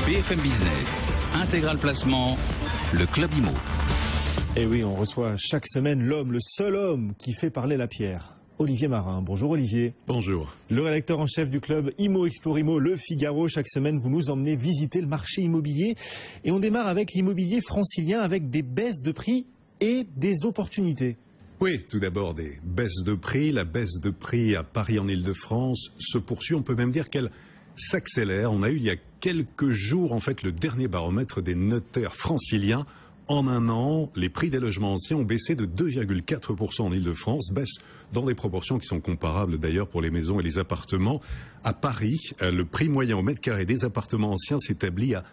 BFM Business, Intégral Placement, le Club Imo. Et oui, on reçoit chaque semaine l'homme, le seul homme qui fait parler la pierre. Olivier Marin. Bonjour Olivier. Bonjour. Le rédacteur en chef du club Imo Explore Imo, Le Figaro. Chaque semaine, vous nous emmenez visiter le marché immobilier. Et on démarre avec l'immobilier francilien avec des baisses de prix et des opportunités. Oui, tout d'abord des baisses de prix. La baisse de prix à Paris en Ile-de-France se poursuit. On peut même dire qu'elle s'accélère. On a eu il y a quelques jours en fait le dernier baromètre des notaires franciliens. En un an, les prix des logements anciens ont baissé de 2,4% en Ile-de-France, baisse dans des proportions qui sont comparables d'ailleurs pour les maisons et les appartements. À Paris, le prix moyen au mètre carré des appartements anciens s'établit à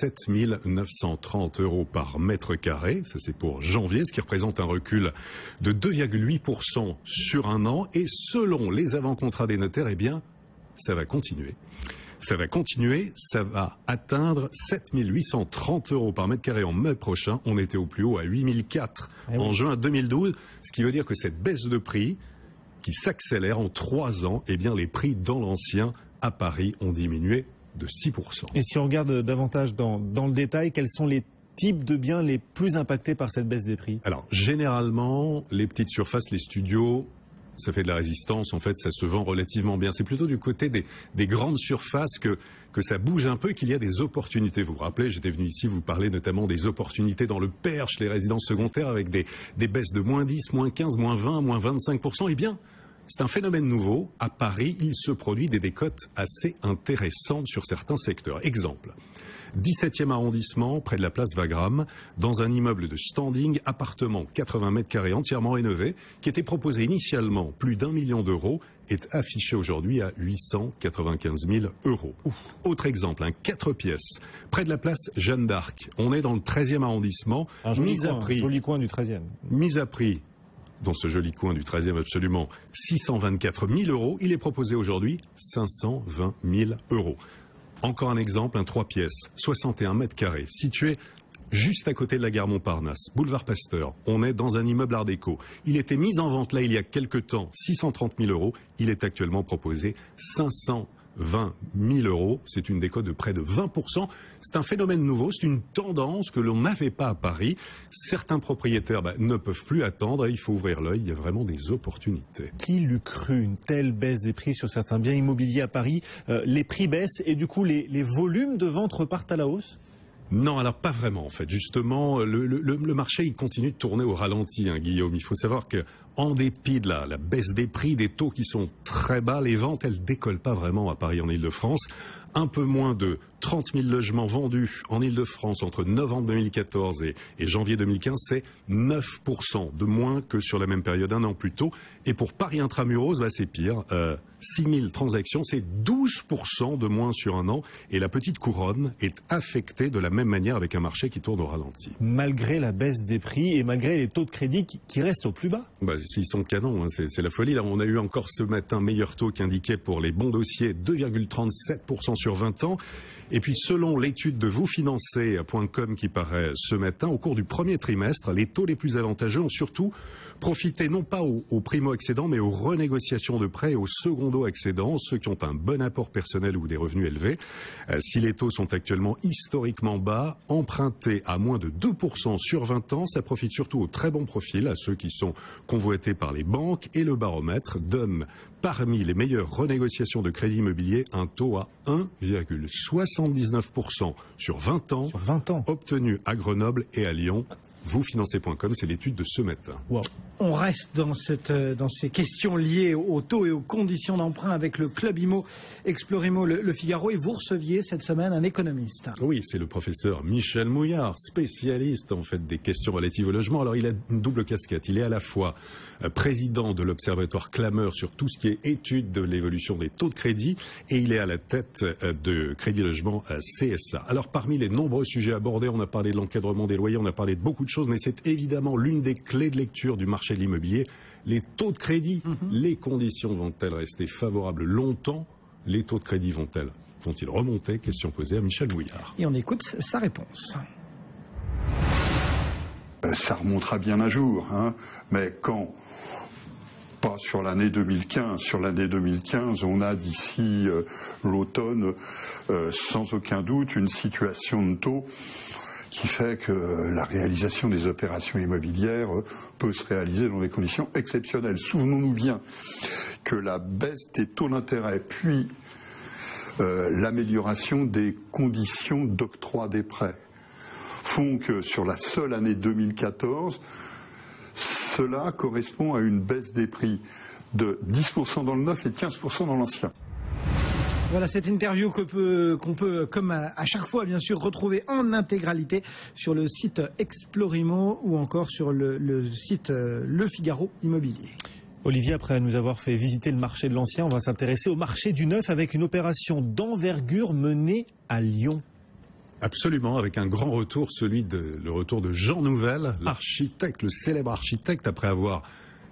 7 930 € par mètre carré. Ça c'est pour janvier, ce qui représente un recul de 2,8% sur un an. Et selon les avant-contrats des notaires, eh bien, ça va continuer. Ça va atteindre 7 830 € par mètre carré en mai prochain. On était au plus haut à 8 004 en juin 2012, ce qui veut dire que cette baisse de prix qui s'accélère en 3 ans, eh bien les prix dans l'ancien à Paris ont diminué de 6%. Et si on regarde davantage dans le détail, quels sont les types de biens les plus impactés par cette baisse des prix? Alors, généralement, les petites surfaces, les studios, ça fait de la résistance, en fait, ça se vend relativement bien. C'est plutôt du côté des grandes surfaces que ça bouge un peu et qu'il y a des opportunités. Vous vous rappelez, j'étais venu ici vous parler notamment des opportunités dans le Perche, les résidences secondaires avec des baisses de moins 10, moins 15, moins 20, moins 25%. Eh bien, c'est un phénomène nouveau. À Paris, il se produit des décotes assez intéressantes sur certains secteurs. Exemple, 17e arrondissement, près de la place Wagram, dans un immeuble de standing, appartement 80 mètres carrés entièrement rénové, qui était proposé initialement plus d'1 million d'euros, est affiché aujourd'hui à 895 000 €. Autre exemple, un 4 pièces, près de la place Jeanne d'Arc. On est dans le 13e arrondissement. Un joli coin du 13e. Mise à prix dans ce joli coin du 13e absolument, 624 000 €. Il est proposé aujourd'hui 520 000 €. Encore un exemple, un 3 pièces, 61 mètres carrés, situé juste à côté de la gare Montparnasse, boulevard Pasteur. On est dans un immeuble art déco. Il était mis en vente là il y a quelques temps, 630 000 €. Il est actuellement proposé 520 000 €. C'est une décote de près de 20%. C'est un phénomène nouveau, c'est une tendance que l'on n'avait pas à Paris. Certains propriétaires ne peuvent plus attendre. Il faut ouvrir l'œil, il y a vraiment des opportunités. Qui l'eût cru, une telle baisse des prix sur certains biens immobiliers à Paris? Les prix baissent et du coup les volumes de vente repartent à la hausse? Non, alors pas vraiment en fait. Justement, le marché il continue de tourner au ralenti, Guillaume. Il faut savoir que en dépit de la baisse des prix, des taux qui sont très bas, les ventes elles décollent pas vraiment à Paris en Ile-de-France. Un peu moins de 30 000 logements vendus en Ile-de-France entre novembre 2014 et janvier 2015, c'est 9% de moins que sur la même période un an plus tôt. Et pour Paris Intramuros, c'est pire. 6 000 transactions, c'est 12% de moins sur un an. Et la petite couronne est affectée de la même manière avec un marché qui tourne au ralenti. Malgré la baisse des prix et malgré les taux de crédit qui restent au plus bas? Ils sont canons, c'est la folie. Là, on a eu encore ce matin meilleur taux qu'indiqué pour les bons dossiers, 2,37% sur 20 ans. Et puis selon l'étude de vousfinancer.com qui paraît ce matin, au cours du premier trimestre, les taux les plus avantageux ont surtout profité non pas aux primo-accédants, mais aux renégociations de prêts et aux secondo-accédants, ceux qui ont un bon apport personnel ou des revenus élevés. Si les taux sont actuellement historiquement bas, emprunter à moins de 2% sur 20 ans, ça profite surtout aux très bons profils, à ceux qui sont convoités par les banques, et le baromètre donne parmi les meilleures renégociations de crédit immobilier un taux à 1,79% sur 20 ans, obtenu à Grenoble et à Lyon. Vousfinancer.com, c'est l'étude de ce matin. Wow. On reste dans ces questions liées aux taux et aux conditions d'emprunt avec le club Imo Explore Imo, le Figaro, et vous receviez cette semaine un économiste. Oui, c'est le professeur Michel Mouillard, spécialiste en fait des questions relatives au logement. Alors il a une double casquette. Il est à la fois président de l'Observatoire Clameur sur tout ce qui est étude de l'évolution des taux de crédit, et il est à la tête de Crédit Logement CSA. Alors parmi les nombreux sujets abordés, on a parlé de l'encadrement des loyers, on a parlé de beaucoup de choses, mais c'est évidemment l'une des clés de lecture du marché de l'immobilier. Les taux de crédit, les conditions vont-elles rester favorables longtemps? Les taux de crédit vont-ils remonter? Question posée à Michel Mouillard. Et on écoute sa réponse. Ça remontera bien un jour, mais quand Pas sur l'année 2015. Sur l'année 2015, on a d'ici l'automne, sans aucun doute, une situation de taux qui fait que la réalisation des opérations immobilières peut se réaliser dans des conditions exceptionnelles. Souvenons-nous bien que la baisse des taux d'intérêt, puis l'amélioration des conditions d'octroi des prêts font que sur la seule année 2014, cela correspond à une baisse des prix de 10% dans le neuf et 15% dans l'ancien. Voilà cette interview qu'on peut, comme à chaque fois, bien sûr, retrouver en intégralité sur le site Explorimo ou encore sur le site Le Figaro Immobilier. Olivier, après nous avoir fait visiter le marché de l'ancien, on va s'intéresser au marché du neuf avec une opération d'envergure menée à Lyon. Absolument, avec un grand retour, le retour de Jean Nouvel, l'architecte, le célèbre architecte, après avoir,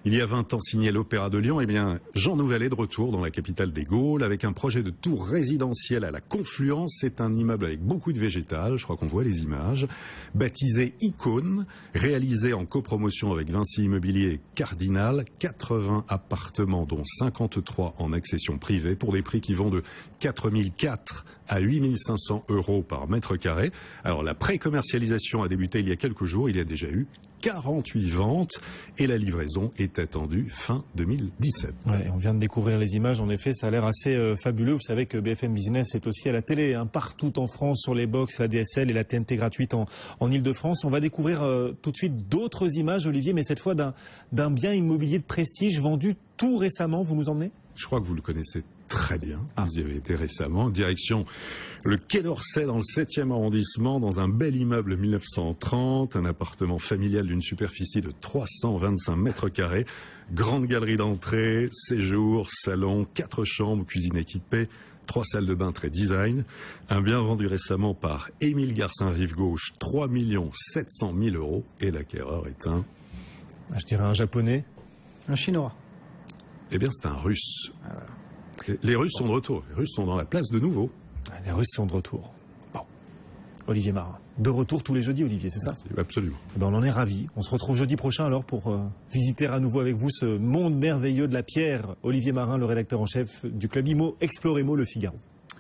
il y a 20 ans, signé l'Opéra de Lyon. Eh bien, Jean Nouvel est de retour dans la capitale des Gaules, avec un projet de tour résidentielle à la Confluence. C'est un immeuble avec beaucoup de végétal, je crois qu'on voit les images, baptisé Icône, réalisé en copromotion avec Vinci Immobilier et Cardinal, 80 appartements, dont 53 en accession privée, pour des prix qui vont de 4 400 à 8 500 euros par mètre carré. Alors la pré-commercialisation a débuté il y a quelques jours, il y a déjà eu 48 ventes et la livraison est attendue fin 2017. Ouais, on vient de découvrir les images, en effet ça a l'air assez fabuleux. Vous savez que BFM Business est aussi à la télé, partout en France, sur les box, la DSL et la TNT gratuite en Ile-de-France. On va découvrir tout de suite d'autres images, Olivier, mais cette fois d'un bien immobilier de prestige vendu tout récemment. Vous nous emmenez ? Je crois que vous le connaissez très bien. Vous y avez été récemment. Direction le Quai d'Orsay dans le 7e arrondissement, dans un bel immeuble 1930, un appartement familial d'une superficie de 325 mètres carrés, grande galerie d'entrée, séjour, salon, 4 chambres, cuisine équipée, 3 salles de bain très design. Un bien vendu récemment par Émile Garcin Rive Gauche, 3 700 000 euros. Et l'acquéreur est je dirais un japonais. Un chinois. Eh bien, c'est un russe. Les Russes sont de retour. Les Russes sont dans la place de nouveau. Les Russes sont de retour. Bon. Olivier Marin. De retour tous les jeudis, Olivier, c'est ça ? Absolument. On en est ravis. On se retrouve jeudi prochain alors pour visiter à nouveau avec vous ce monde merveilleux de la pierre. Olivier Marin, le rédacteur en chef du club IMO Explorimo Le Figaro.